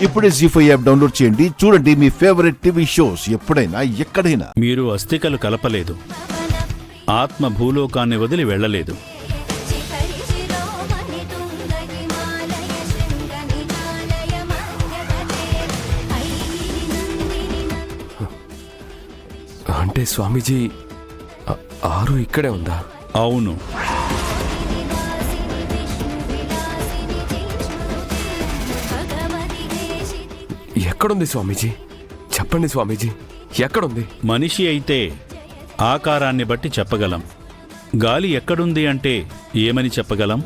ఇప్పుడే జీ5 app download చేయండి. చూడండి మీ ఫేవరెట్ టీవీ షోస్ ఎప్పుడైనా ఎక్కడైనా. మీరు అస్థికలు కలపలేదు, ఆత్మ భూలోకాన్ని వదిలి వెళ్ళలేదు. అంటే స్వామీజీ ఆరు ఇక్కడే ఉందా? అవును. ఎక్కడుంది స్వామీజీ? చెప్పండి స్వామీజీ, ఎక్కడుంది? మనిషి అయితే ఆకారాన్ని బట్టి చెప్పగలం. గాలి ఎక్కడుంది అంటే ఏమని చెప్పగలం?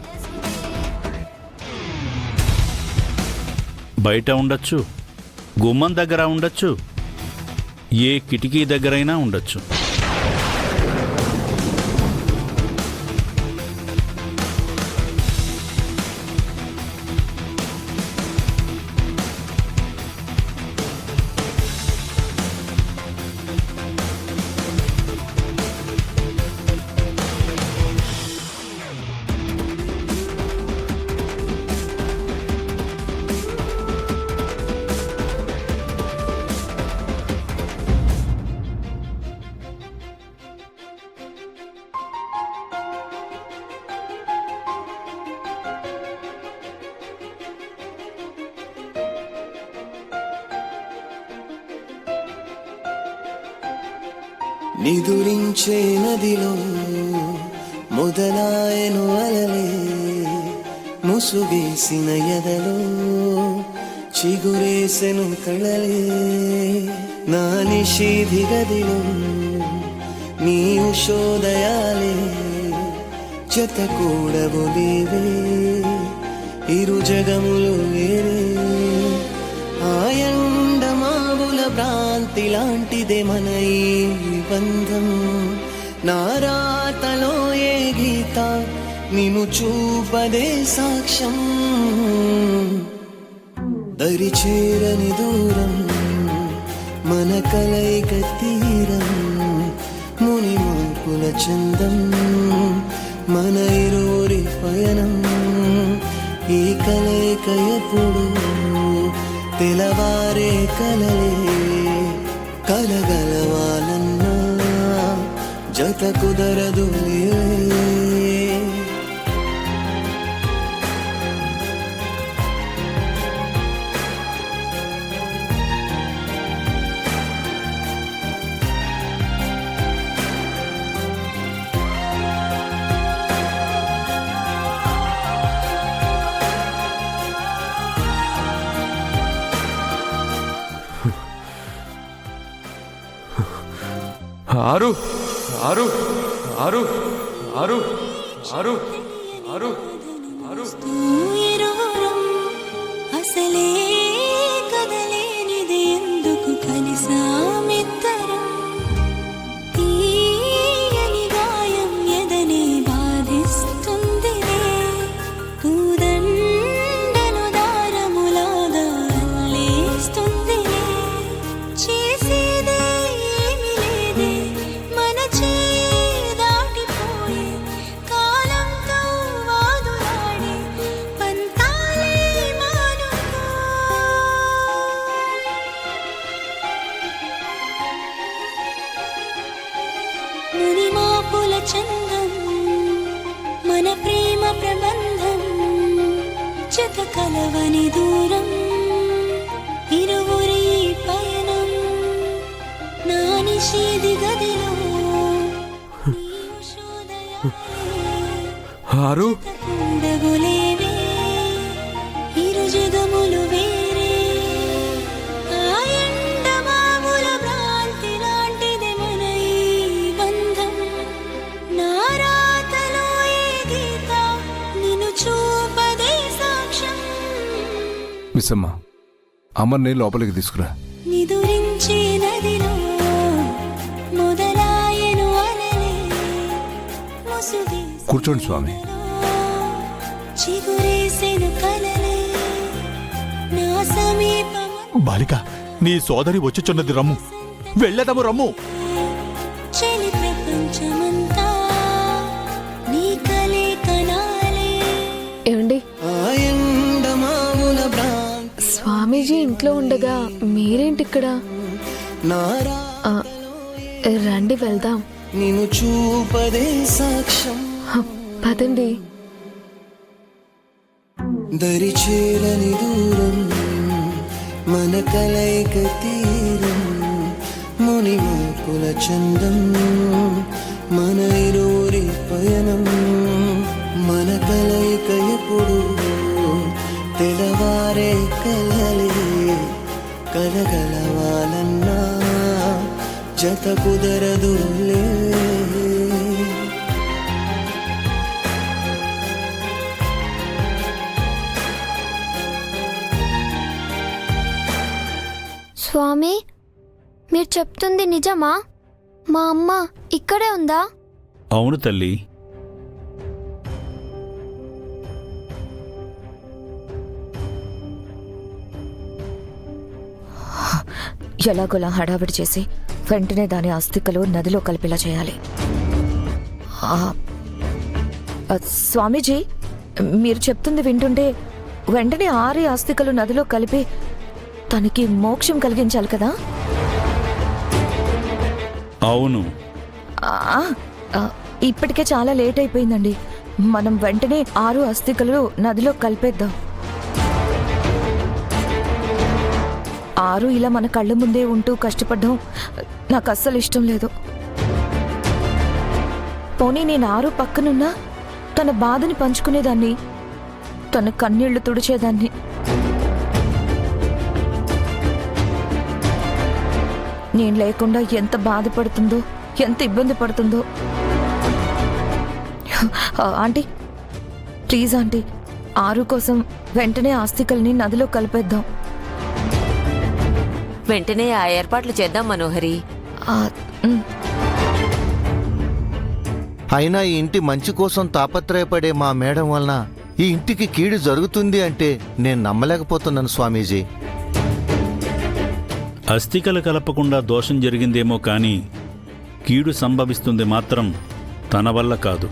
బయట ఉండొచ్చు, గుమ్మం దగ్గర ఉండొచ్చు, ఏ కిటికీ దగ్గరైనా ఉండొచ్చు. నిదురించే నదిలో మొదలాయను అలలే, ముసుగేసిన ఎదలో చిగురేసెను కళలే. నా నిషేధి గదిలో నీ ఉషోదయాలే జత కూడవు లేవే, ఇరు జగములు వేరే. ఆయండమావుల భ్రాంతి లాంటిదే మన ఈ బంధం. నారాతలో ఏ గీత నిన్ను చూపదే సాక్ష్యం. దరి చేరని దూరం మన కలయిక తీరం, ముని మూపుల చందం మన ఇరువురి పయనం. ఈ కలయిక ఎప్పుడు తెలవారే కలలే, కలగలవాలన్నా జత కుదరదు. ఆరు ఆరు ఆరు ఆరు ఆరు ఆరు ఆరు అసలే కదలేనిది ఎందుకు కలిసామిద్దరం. తీయని గాయం ఎదనే బాధిస్తుందిలే, పూదండను దారములాగా అల్లేస్తుందిలే. చేసేదే ఏమి లేదే, మన దాటిపోయే కాలంతో వాదులాడే పంతాలే మానుకో. ముని మాపుల చందం మన ప్రేమ ప్రబంధం, జత కలవని దూరం ఇరువురి పయనం. నా నిషేధి గదిలో ఆరు ఉండగులేవే, ఇరు జగములు వేరే. ఆయండమావుల భ్రాంతి లాంటిది మన ఈ బంధం. నారాతలో ఏ గీత నిన్ను చూపదే సాక్ష్యం. మిస్సమ్మ, అమర్ని లోపలికి తీసుకురా. నిదురించే నదిలో మొదలాయను అలలే, ముసుగేసిన కూర్చోండి స్వామి. చిగురేసెను కలలే, నా సమీపం బాలిక, నీ సోదరి వచ్చుచున్నది, రమ్ము, వెళ్ళదము, రమ్ము. చలి ప్రపంచమంతా నీ కలే కనాలే. ఏమండి? ఆయండమావుల భ్రాంతి స్వామీజీ ఇంట్లో ఉండగా మీరేంటి ఇక్కడ? నారా ఆ, రండి వెళ్దాం. నిన్ను చూపదే సాక్ష్యం, పదండి. దరి చేరని దూరం మన కలయిక తీరం, మునిమోకుల చందం మన ఇరువురి పయనం, మన కలయిక ఎప్పుడు తెలవారే కలలే, కలగలవాలన్నా జత కుదరదులే. స్వామి, మీరు చెప్తుంది నిజమా? మా అమ్మ ఇక్కడే ఉందా? అవును తల్లి. ఎలాగోలా హడావిడి చేసి వెంటనే దాని అస్థికలు నదిలో కలిపేలా చేయాలి. స్వామీజీ, మీరు చెప్తుంది వింటుంటే వెంటనే 6 అస్థికలు నదిలో కలిపి తనకి మోక్షం కలిగించాలి కదా? అవును. ఇప్పటికే చాలా లేట్ అయిపోయిందండి. మనం వెంటనే 6 అస్థికలు నదిలో కలిపేద్దాం. 6 ఇలా మన కళ్ళ ముందే ఉంటూ కష్టపడ్డం నాకు అస్సలు ఇష్టం లేదు. పోనీ నేను 6 పక్కనున్నా తన బాధని పంచుకునేదాన్ని, తన కన్నీళ్లు తుడిచేదాన్ని. నేను లేకుండా ఎంత బాధపడుతుందో, ఎంత ఇబ్బంది పడుతుందో. ఆంటీ, ప్లీజ్ ఆంటీ, 6 కోసం వెంటనే ఆస్తికల్ని నదిలో కలిపేద్దాం. వెంటనే ఆ ఏర్పాట్లు చేద్దాం మనోహరి. అయినా ఈ ఇంటి మంచి కోసం తాపత్రయపడే మా మేడం వలన ఈ ఇంటికి కీడు జరుగుతుంది అంటే నేను నమ్మలేకపోతున్నాను స్వామీజీ. అస్థికలు కలపకుండా దోషం జరిగిందేమో కానీ కీడు సంభవిస్తుంది మాత్రం తన వల్ల కాదు.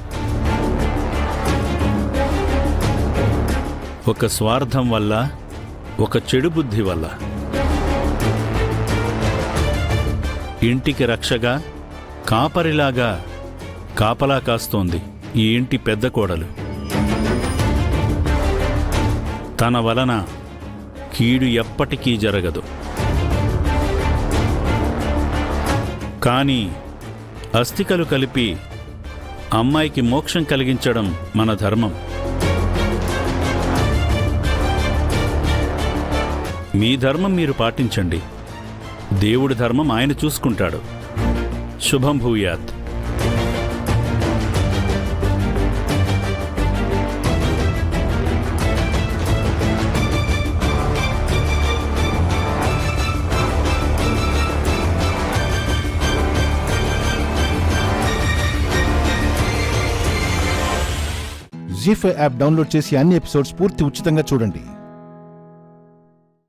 ఒక స్వార్థం వల్ల, ఒక చెడు బుద్ధి వల్ల. ఇంటికి రక్షగా, కాపరిలాగా కాపలా కాస్తోంది ఈ ఇంటి పెద్ద కోడలు. తన వలన కీడు ఎప్పటికీ జరగదు. కానీ అస్థికలు కలిపి అమ్మాయికి మోక్షం కలిగించడం మన ధర్మం. మీ ధర్మం మీరు పాటించండి. దేవుడి ధర్మం ఆయన చూసుకుంటాడు. శుభం భూయాత్. జీ5 యాప్ డౌన్లోడ్ చేసి అన్ని ఎపిసోడ్స్ పూర్తి ఉచితంగా చూడండి.